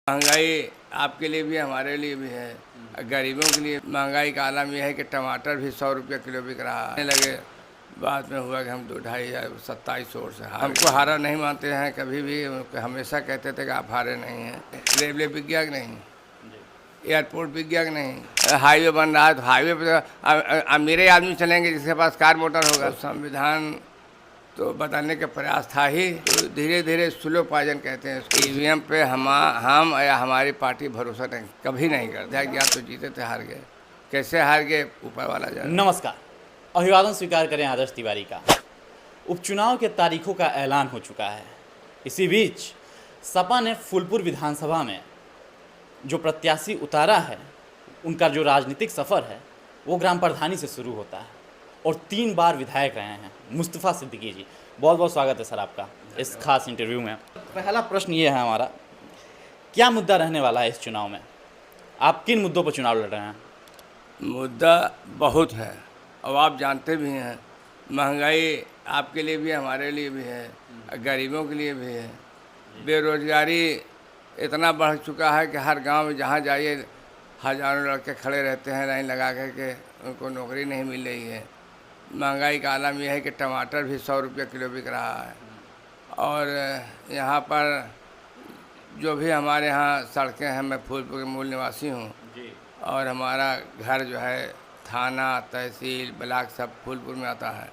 महंगाई आपके लिए भी है, हमारे लिए भी है। गरीबों के लिए महंगाई का आलम यह है कि टमाटर भी 100 रुपये किलो बिक रहा है। लगे बाद में हुआ कि हम 2-2.5 2700 से हमको हारा नहीं मानते हैं कभी भी। हमेशा कहते थे कि आप हारे नहीं हैं। रेलवे बिक गया कि नहीं, एयरपोर्ट बिक गया कि नहीं, हाईवे बन रहा है तो हाईवे पर अमीरे आदमी चलेंगे जिसके पास कार मोटर होगा। संविधान तो बदलने का प्रयास था ही, तो धीरे धीरे स्लो पॉइजन कहते हैं। ईवीएम पे हम या हमारी पार्टी भरोसा नहीं कभी नहीं करते। या तो जीते थे हार गए, कैसे हार गए ऊपर वाला जाने। नमस्कार, अभिवादन स्वीकार करें आदर्श तिवारी का। उपचुनाव के तारीखों का ऐलान हो चुका है। इसी बीच सपा ने फूलपुर विधानसभा में जो प्रत्याशी उतारा है, उनका जो राजनीतिक सफ़र है वो ग्राम प्रधानी से शुरू होता है और 3 बार विधायक रहे हैं मुस्तफ़ा सिद्दीकी जी। बहुत बहुत स्वागत है सर आपका इस खास इंटरव्यू में। पहला प्रश्न ये है हमारा, क्या मुद्दा रहने वाला है इस चुनाव में? आप किन मुद्दों पर चुनाव लड़ रहे हैं? मुद्दा बहुत है, अब आप जानते भी हैं। महंगाई आपके लिए भी है, हमारे लिए भी है, गरीबों के लिए भी है। बेरोजगारी इतना बढ़ चुका है कि हर गांव में जहां जाइए हज़ारों लड़के खड़े रहते हैं लाइन लगा के उनको नौकरी नहीं मिल रही है। महंगाई का आलम यह है कि टमाटर भी 100 रुपये किलो बिक रहा है। और यहाँ पर जो भी हमारे यहाँ सड़कें हैं, मैं फूलपुर के मूल निवासी हूँ और हमारा घर जो है थाना, तहसील, ब्लॉक सब फूलपुर में आता है।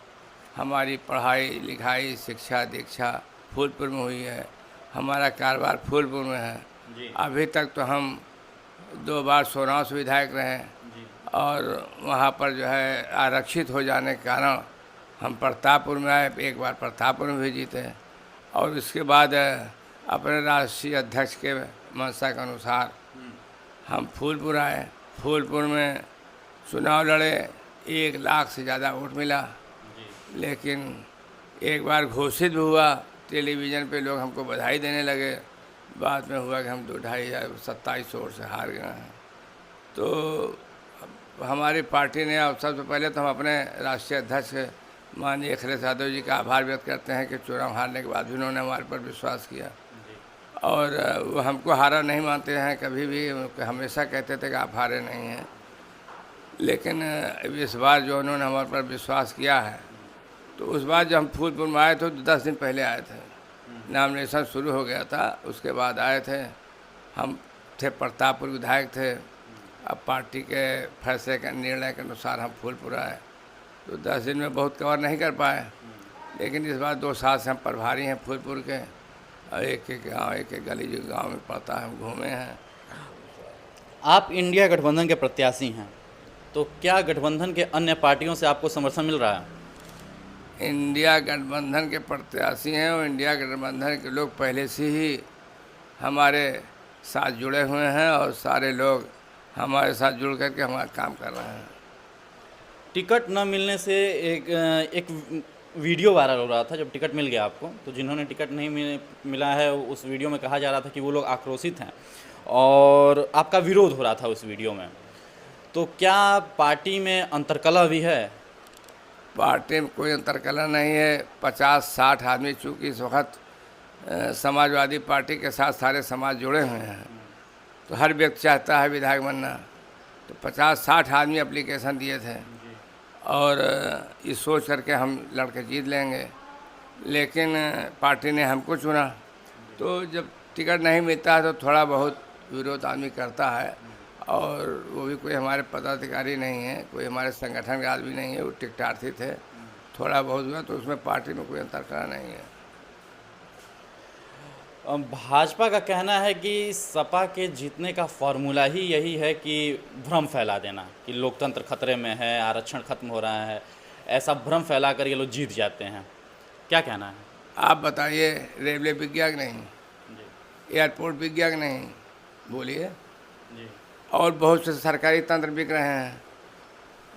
हमारी पढ़ाई लिखाई, शिक्षा दीक्षा फूलपुर में हुई है। हमारा कारोबार फूलपुर में है। अभी तक तो हम 2 बार सोनाव से विधायक रहे और वहाँ पर जो है आरक्षित हो जाने के कारण हम प्रतापपुर में आए। एक बार प्रतापपुर में भी जीते और इसके बाद अपने राष्ट्रीय अध्यक्ष के मंशा के अनुसार हम फूलपुर आए। फूलपुर में चुनाव लड़े, 1 लाख से ज़्यादा वोट मिला। लेकिन एक बार घोषित भी हुआ, टेलीविज़न पे लोग हमको बधाई देने लगे। बाद में हुआ कि हम 2-2.5 2700 से हार गए हैं। तो हमारी पार्टी ने, अब सबसे पहले तो हम अपने राष्ट्रीय अध्यक्ष माननीय अखिलेश यादव जी का आभार व्यक्त करते हैं कि चुनाव हारने के बाद भी उन्होंने हमारे पर विश्वास किया और वो हमको हारा नहीं मानते हैं कभी भी। हमेशा कहते थे कि आप हारे नहीं हैं। लेकिन इस बार जो उन्होंने हमारे पर विश्वास किया है, तो उस बार जब हम फूलपुर में आए थे तो 10 दिन पहले आए थे, नॉमिनेशन शुरू हो गया था, उसके बाद आए थे। हम थे प्रतापपुर विधायक थे। अब पार्टी के फैसले के निर्णय के अनुसार हम फूलपुर आए, तो 10 दिन में बहुत कवर नहीं कर पाए। लेकिन इस बार 2 साल से हम प्रभारी हैं फूलपुर के और एक गांव, एक गली जो गांव में पड़ता है हम घूमे हैं। आप इंडिया गठबंधन के प्रत्याशी हैं, तो क्या गठबंधन के अन्य पार्टियों से आपको समर्थन मिल रहा है? इंडिया गठबंधन के प्रत्याशी हैं और इंडिया गठबंधन के लोग पहले से ही हमारे साथ जुड़े हुए हैं और सारे लोग हमारे साथ जुड़ करके हमारा काम कर रहे हैं। टिकट न मिलने से एक वीडियो वायरल हो रहा था जब टिकट मिल गया आपको, तो जिन्होंने टिकट नहीं मिला है उस वीडियो में कहा जा रहा था कि वो लोग आक्रोशित हैं और आपका विरोध हो रहा था उस वीडियो में। तो क्या पार्टी में अंतर्कलह भी है? पार्टी में कोई अंतर्कलह नहीं है। 50-60 आदमी, चूँकि इस वक्त समाजवादी पार्टी के साथ सारे समाज जुड़े हुए हैं, तो हर व्यक्ति चाहता है विधायक बनना। तो 50-60 आदमी एप्लीकेशन दिए थे और ये सोच करके हम लड़के जीत लेंगे। लेकिन पार्टी ने हमको चुना, तो जब टिकट नहीं मिलता है तो थोड़ा बहुत विरोध आदमी करता है। और वो भी कोई हमारे पदाधिकारी नहीं है, कोई हमारे संगठन का आदमी नहीं है, वो टिकटार्थी थे। थोड़ा बहुत हुआ, तो उसमें पार्टी में कोई अंतर्कलह नहीं है। भाजपा का कहना है कि सपा के जीतने का फॉर्मूला ही यही है कि भ्रम फैला देना कि लोकतंत्र खतरे में है, आरक्षण खत्म हो रहा है। ऐसा भ्रम फैला कर ये लोग जीत जाते हैं। क्या कहना है? आप बताइए, रेलवे बिक गया कि नहीं, एयरपोर्ट बिक गया कि नहीं, बोलिए। और बहुत से सरकारी तंत्र बिक रहे हैं,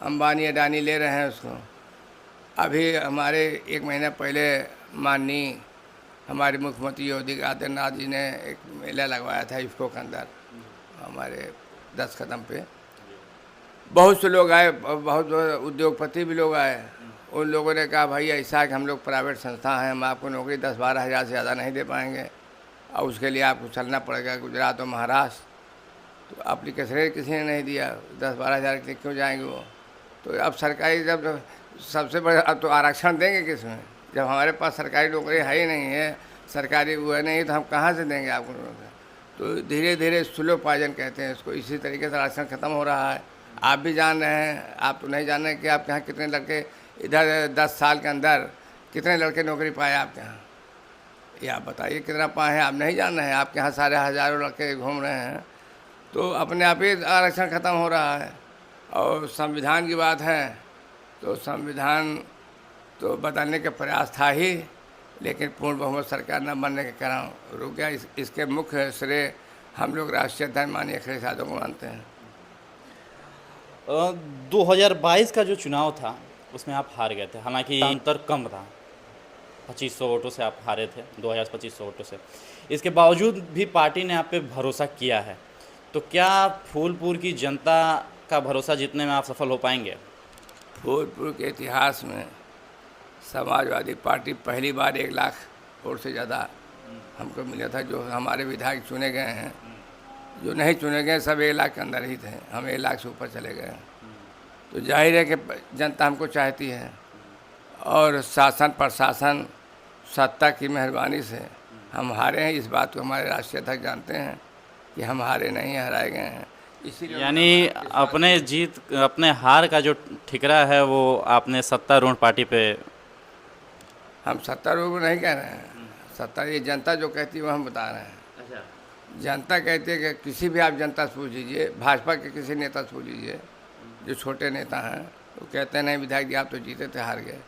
अंबानी अडानी ले रहे हैं उसको। अभी हमारे 1 महीना पहले माननीय हमारे मुख्यमंत्री योगी आदित्यनाथ जी ने एक मेला लगवाया था इफ्को के अंदर हमारे 10 कदम पे। बहुत से लोग आए, बहुत उद्योगपति भी लोग आए। उन लोगों ने कहा भाई ऐसा है कि हम लोग प्राइवेट संस्था हैं, हम आपको नौकरी 10-12 हज़ार से ज़्यादा नहीं दे पाएंगे। और उसके लिए आपको चलना पड़ेगा गुजरात और महाराष्ट्र। तो एप्लीकेशन किसी ने नहीं दिया, 10-12 हज़ार के लिए क्यों जाएंगे वो। तो अब सरकारी जब सबसे बड़े अब तो आरक्षण देंगे किस में, जब हमारे पास सरकारी नौकरी है ही नहीं है, सरकारी वो है नहीं, तो हम कहाँ से देंगे आपको नौकरी। तो धीरे धीरे स्लो पायजन कहते हैं इसको, इसी तरीके से आरक्षण ख़त्म हो रहा है। आप भी जान रहे हैं, आप तो नहीं जान रहे कि आपके यहाँ कितने लड़के इधर 10 साल के अंदर कितने लड़के नौकरी पाए आपके यहाँ, ये आप बताइए कितना पाए हैं, आप नहीं जान रहे हैं। आपके यहाँ सारे हज़ारों लड़के घूम रहे हैं, तो अपने आप ही आरक्षण ख़त्म हो रहा है। और संविधान की बात है तो संविधान तो बदलने का प्रयास था ही, लेकिन पूर्ण बहुमत सरकार न बनने के कारण रुक गया। इसके मुख्य श्रेय हम लोग राष्ट्रीय अध्यक्ष माननीय अखिलेश यादव को मानते हैं। 2022 का जो चुनाव था उसमें आप हार गए थे, हालांकि अंतर कम रहा, 2500 वोटों से आप हारे थे, 2500 वोटों से। इसके बावजूद भी पार्टी ने आप पे भरोसा किया है, तो क्या फूलपुर की जनता का भरोसा जीतने में आप सफल हो पाएंगे? फूलपुर के इतिहास में समाजवादी पार्टी पहली बार 1 लाख वोट से ज़्यादा हमको मिला था। जो हमारे विधायक चुने गए हैं, जो नहीं चुने गए सब 1 लाख के अंदर ही थे, हम 1 लाख से ऊपर चले गए। तो जाहिर है कि जनता हमको चाहती है, और शासन प्रशासन सत्ता की मेहरबानी से हम हारे हैं। इस बात को हमारे राष्ट्रीय अध्यक्ष जानते हैं कि हम हारे नहीं, हराए गए हैं। इसीलिए यानी अपने हार का जो ठिकरा है वो आपने सत्तारूढ़ पार्टी पे। हम सत्तारूढ़ नहीं कह रहे हैं, सत्ता ये जनता जो कहती है वो हम बता रहे हैं। अच्छा। जनता कहती है कि किसी भी आप जनता से पूछ लीजिए, भाजपा के किसी नेता से पूछ लीजिए, जो छोटे नेता हैं, वो कहते हैं नहीं विधायक जी आप तो जीते थे, हार गए।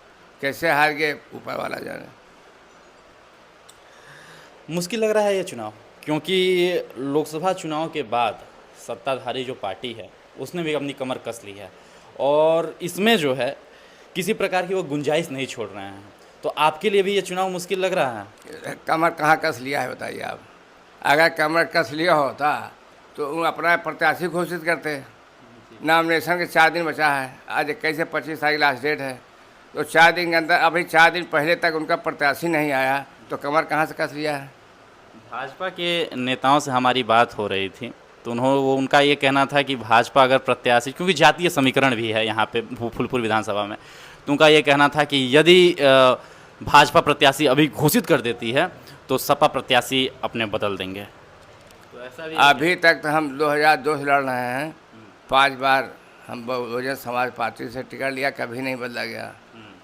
कैसे हार गए ऊपर वाला जाने। मुश्किल लग रहा है ये चुनाव, क्योंकि लोकसभा चुनाव के बाद सत्ताधारी जो पार्टी है उसने भी अपनी कमर कस ली है, और इसमें जो है किसी प्रकार की वो गुंजाइश नहीं छोड़ रहे हैं। तो आपके लिए भी ये चुनाव मुश्किल लग रहा है? कमर कहाँ कस लिया है बताइए आप। अगर कमर कस लिया होता तो वो अपना प्रत्याशी घोषित करते। नॉमिनेशन के 4 दिन बचा है, आज 21 से 25 तारीख लास्ट डेट है, तो 4 दिन के अंदर अभी 4 दिन पहले तक उनका प्रत्याशी नहीं आया, तो कमर कहाँ से कस लिया है। भाजपा के नेताओं से हमारी बात हो रही थी, तो उनका ये कहना था कि भाजपा अगर प्रत्याशी, क्योंकि जातीय समीकरण भी है यहाँ पे फूलपुर विधानसभा में, तो उनका ये कहना था कि यदि भाजपा प्रत्याशी अभी घोषित कर देती है तो सपा प्रत्याशी अपने बदल देंगे। तो ऐसा भी अभी तक तो हम 2002 से लड़ रहे हैं, 5 बार हम बहुजन समाज पार्टी से टिकट लिया, कभी नहीं बदला गया।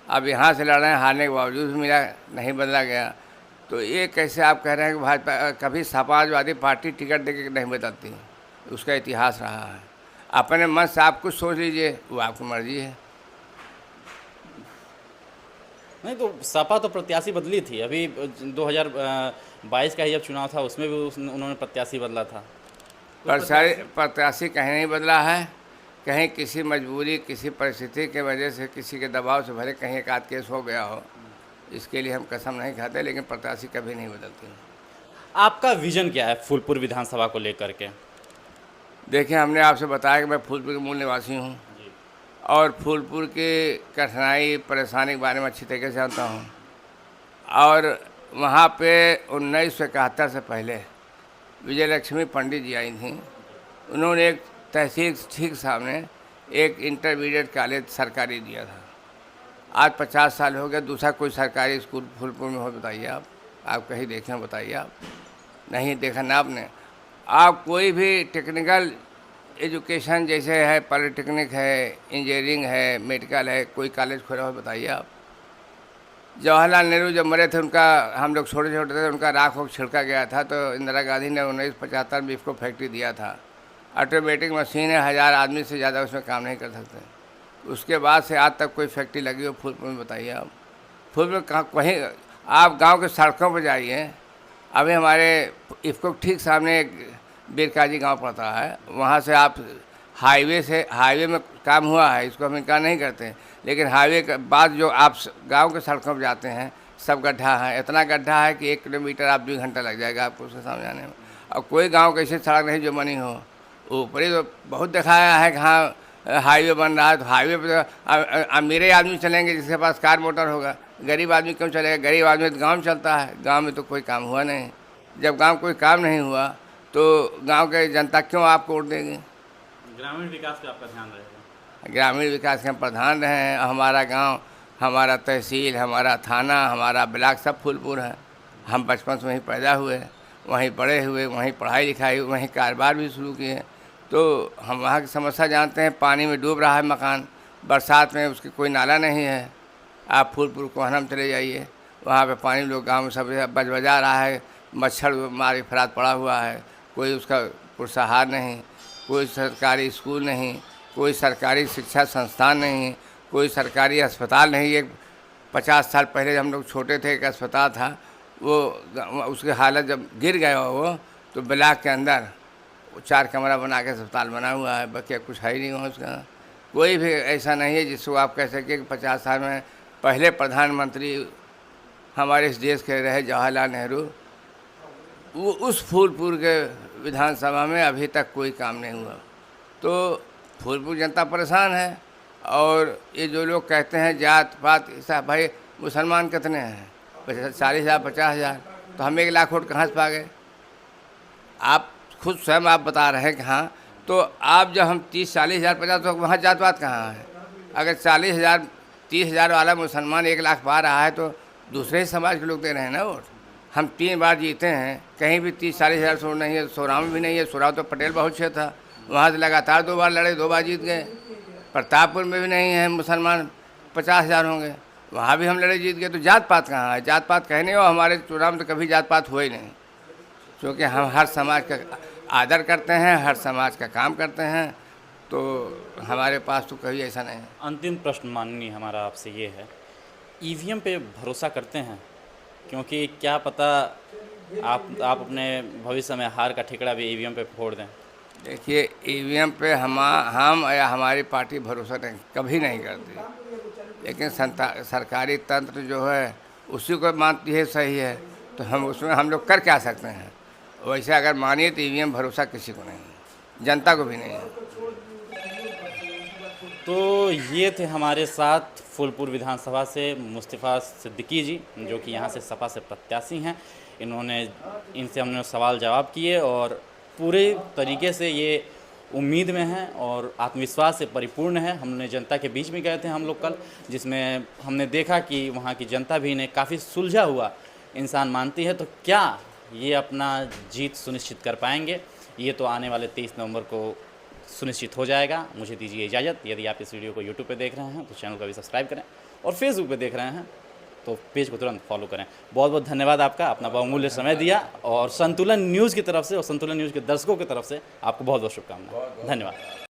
अब यहाँ से लड़ रहे हैं, हारने के बावजूद भी मिला, नहीं बदला गया। तो ये कैसे आप कह रहे हैं कि भाजपा कभी समाजवादी पार्टी टिकट देके नहीं बदलती, उसका इतिहास रहा है। अपने मन से आप कुछ सोच लीजिए, वो आपकी मर्जी है। नहीं, तो सपा तो प्रत्याशी बदली थी, अभी 2022 का ही जब चुनाव था उसमें भी उन्होंने प्रत्याशी बदला था। प्रत्याशी कहीं नहीं बदला है, कहीं किसी मजबूरी, किसी परिस्थिति के वजह से, किसी के दबाव से भले कहीं एक आध केस हो गया हो, इसके लिए हम कसम नहीं खाते, लेकिन प्रत्याशी कभी नहीं बदलती। आपका विजन क्या है फूलपुर विधानसभा को लेकर के? देखिए, हमने आपसे बताया कि मैं फूलपुर के मूल निवासी हूँ, और फूलपुर की कठिनाई परेशानी के बारे में अच्छी तरीके से जानता हूँ। और वहाँ पे 1971 से पहले विजय लक्ष्मी पंडित जी आई थी, उन्होंने एक तहसील ठीक सामने एक इंटरमीडिएट कॉलेज सरकारी दिया था। आज 50 साल हो गया, दूसरा कोई सरकारी स्कूल फूलपुर में हो बताइए आप कहीं देखें हो बताइए आप। नहीं देखा ना आपने। आप कोई भी टेक्निकल एजुकेशन जैसे है, पॉलिटेक्निक है, इंजीनियरिंग है, मेडिकल है, कोई कॉलेज खोला हो बताइए आप। जवाहरलाल नेहरू जब मरे थे, उनका हम लोग छोटे छोटे थे, उनका राख वाख छिड़का गया था, तो इंदिरा गांधी ने 1975 में इसको फैक्ट्री दिया था। ऑटोमेटिक मशीन है, 1000 आदमी से ज़्यादा उसमें काम नहीं कर सकते। उसके बाद से आज तक कोई फैक्ट्री लगी हो फूलपुर में बताइए आप। फूलपुर कहाँ कहीं आप गांव के सड़कों पर जाइए, अभी हमारे इसको ठीक सामने एक बीरकाजी गांव पड़ता है, वहाँ से आप हाईवे में काम हुआ है, इसको हम इनकार नहीं करते, लेकिन हाईवे के बाद जो आप गांव के सड़कों पर जाते हैं सब गड्ढा है। इतना गड्ढा है कि 1 किलोमीटर आप 2 घंटा लग जाएगा आपको उसके सामने जाने में। और कोई गांव की ऐसी सड़क नहीं जो बनी हो। ऊपर ही तो बहुत दिखाया है कि हाँ हाईवे बन रहा है, तो हाईवे पर तो अमीरे आदमी चलेंगे जिसके पास कार मोटर होगा, गरीब आदमी क्यों चलेगा। गरीब आदमी तो गाँव में चलता है, गाँव में तो कोई काम हुआ नहीं। जब गांव कोई काम नहीं हुआ तो गांव के जनता क्यों आपको वोट देगी? ग्रामीण विकास पे आपका ध्यान रहेगा। ग्रामीण विकास के हम प्रधान रहे हैं। हमारा गांव, हमारा तहसील, हमारा थाना, हमारा ब्लॉक सब फूलपुर है। हम बचपन से वहीं पैदा हुए, वहीं बड़े हुए, वहीं पढ़ाई लिखाई, वहीं कारोबार भी शुरू किए। तो हम वहाँ की समस्या जानते हैं। पानी में डूब रहा है मकान, बरसात में उसकी कोई नाला नहीं है। आप फूलपुर कोहना में चले जाइए, वहाँ पे पानी लोग गांव में सब बजबजा रहा है, मच्छर मारे फरात पड़ा हुआ है, कोई उसका पुरसहार नहीं, कोई सरकारी स्कूल नहीं, कोई सरकारी शिक्षा संस्थान नहीं, कोई सरकारी अस्पताल नहीं। एक 50 साल पहले हम लोग छोटे थे, एक अस्पताल था, वो उसकी हालत जब गिर गया वो, तो ब्लॉक के अंदर 4 कमरा बना के अस्पताल बना हुआ है, बाकी कुछ है ही नहीं वहाँ उसका। कोई भी ऐसा नहीं है जिसको आप कह सकें कि 50 साल में पहले प्रधानमंत्री हमारे इस देश के रहे जवाहरलाल नेहरू, वो उस फूलपुर के विधानसभा में अभी तक कोई काम नहीं हुआ। तो फूलपुर जनता परेशान है। और ये जो लोग कहते हैं जात पात, ऐसा भाई मुसलमान कितने हैं? 40,000 50,000, तो हम 1 लाख वोट कहाँ से पा गए? आप खुद स्वयं आप बता रहे हैं कि हाँ, तो आप जब हम 30-40,000 50, तो वहाँ जात पात कहाँ है? अगर 40,000 30,000 वाला मुसलमान 1 लाख पा रहा है तो दूसरे ही समाज के लोग दे रहे हैं ना वोट। हम 3 बार जीते हैं, कहीं भी 30-40,000 वोट नहीं है। सोराव में भी नहीं है। सोराव तो पटेल बहुत छे था, वहाँ से लगातार 2 बार लड़े, 2 बार जीत गए। प्रतापपुर में भी नहीं है मुसलमान, 50,000 होंगे, वहाँ भी हम लड़े जीत गए। तो जात पात कहाँ है? जात पात कहने हो, हमारे चुनाव में तो कभी जात पात हुआ ही नहीं, क्योंकि हम हर समाज का आदर करते हैं, हर समाज का काम करते हैं। तो हमारे पास तो कभी ऐसा नहीं है। अंतिम प्रश्न माननीय हमारा आपसे ये है, ईवीएम पे भरोसा करते हैं? क्योंकि क्या पता आप अपने भविष्य में हार का ठिकरा भी ईवीएम पे फोड़ दें। देखिए, ईवीएम पे हम या हमारी पार्टी भरोसा नहीं, कभी नहीं करती। लेकिन सरकारी तंत्र जो है उसी को मानती है सही है, तो हम उसमें हम लोग कर क्या सकते हैं? वैसे अगर मानिए तो ईवीएम भरोसा किसी को नहीं है, जनता को भी नहीं है। तो ये थे हमारे साथ फूलपुर विधानसभा से मुस्तफ़ा सिद्दीकी जी, जो कि यहाँ से सपा से प्रत्याशी हैं। इनसे हमने सवाल जवाब किए और पूरे तरीके से ये उम्मीद में हैं और आत्मविश्वास से परिपूर्ण है। हमने जनता के बीच में गए थे हम लोग कल, जिसमें हमने देखा कि वहाँ की जनता भी इन्हें काफ़ी सुलझा हुआ इंसान मानती है। तो क्या ये अपना जीत सुनिश्चित कर पाएंगे? ये तो आने वाले 23 नवंबर को सुनिश्चित हो जाएगा। मुझे दीजिए इजाज़त। यदि आप इस वीडियो को यूट्यूब पे देख रहे हैं तो चैनल को भी सब्सक्राइब करें, और फेसबुक पे देख रहे हैं तो पेज को तुरंत फॉलो करें। बहुत बहुत धन्यवाद आपका, अपना बहुमूल्य समय दिया, और संतुलन न्यूज़ की तरफ से और संतुलन न्यूज़ के दर्शकों की तरफ से आपको बहुत बहुत शुभकामनाएं। धन्यवाद।